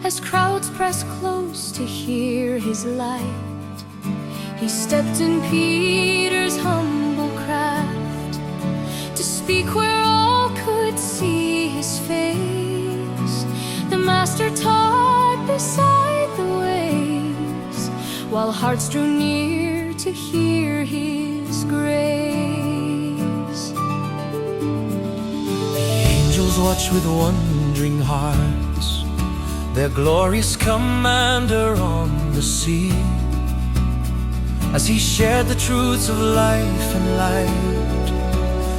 As crowds press close to hear his light, he stepped in Peter's humble craft to speak where all could see his face. The Master taught beside the waves, while hearts drew near to hear his grace. The angels watch with wondering hearts their glorious commander on the sea, as he shared the truths of life and light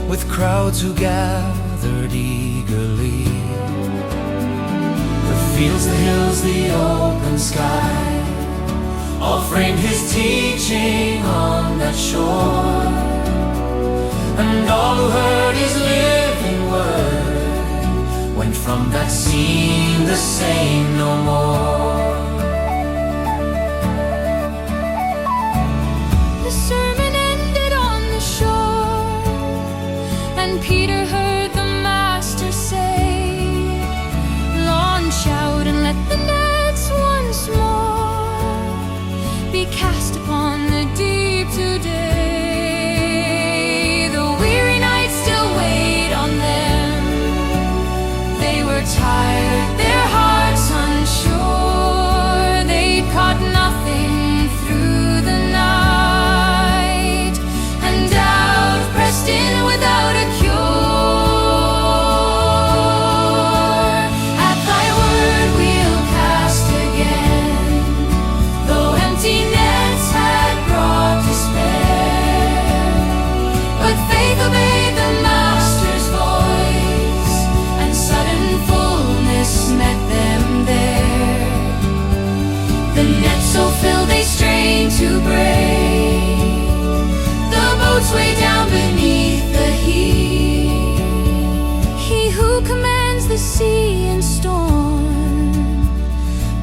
with crowds who gathered eagerly. The fields, the hills, the open sky, all framed his teaching on that shore, and all who heard his living word went from that scene the same no more. The sermon ended on the shore, and Peter heard the Master say, "Launch out and let the nets once more be cast upon the deep today." The weary night still weighed on them. They were tired, their hearts unsure. They caught nothing through the night, and doubt pressed in without a cure. At thy word we'll cast again, though empty nets had brought despair. But faith obeyed the Master's voice, and sudden fullness met them there. The nets so filled they strained to break, the boats way down beneath the heat. He who commands the sea and storm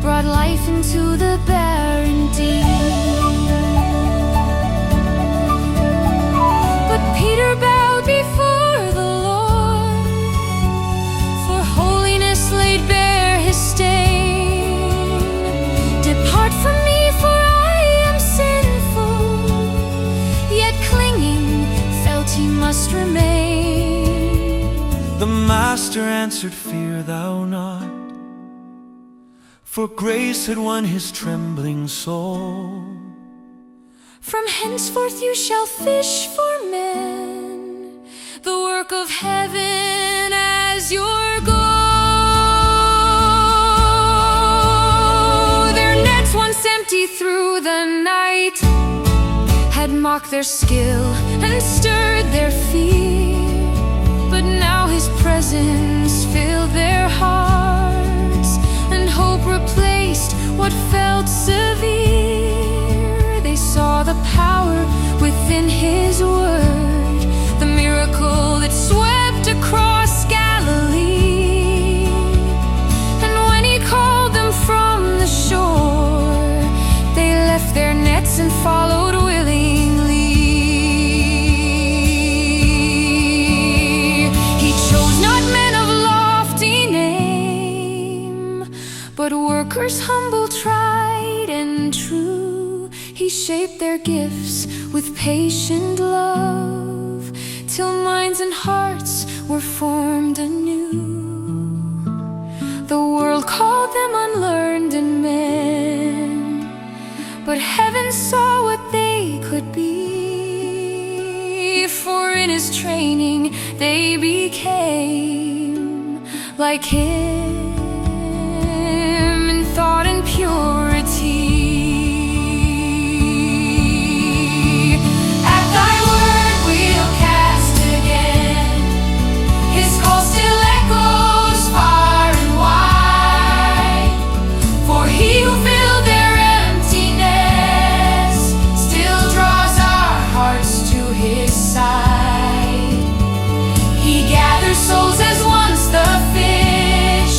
brought life into the barren deep. But Peter bowed before the Lord, for holiness laid bare his stain. "Depart from me, for I am sinful," yet clinging felt he must remain. The Master answered, "Fear thou not, for grace had won his trembling soul. From henceforth you shall fish for men, the work of heaven as your goal." Their nets once empty through the night had mocked their skill and stirred their fear, but now his presence filled their hearts, and hope replaced what felt severe. They saw the power within his word, the miracle that swept across Galilee. And when he called them from the shore, they left their nets and followed willingly. He chose not men of lofty name, but workers humble, tried and true. He shaped their gifts with patient love, till minds and hearts were formed anew. The world called them unlearned and men, but heaven saw what they could be. For in his training they became like him in thought and purity. At thy word we'll cast again, his call still echoes far and wide. For he who filled their emptiness still draws our hearts to his side. He gathers souls as once the fish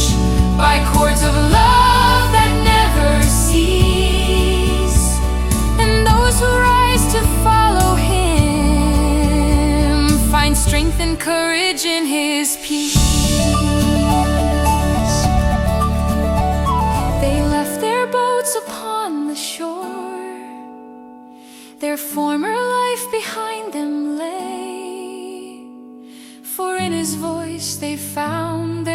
in his voice they found their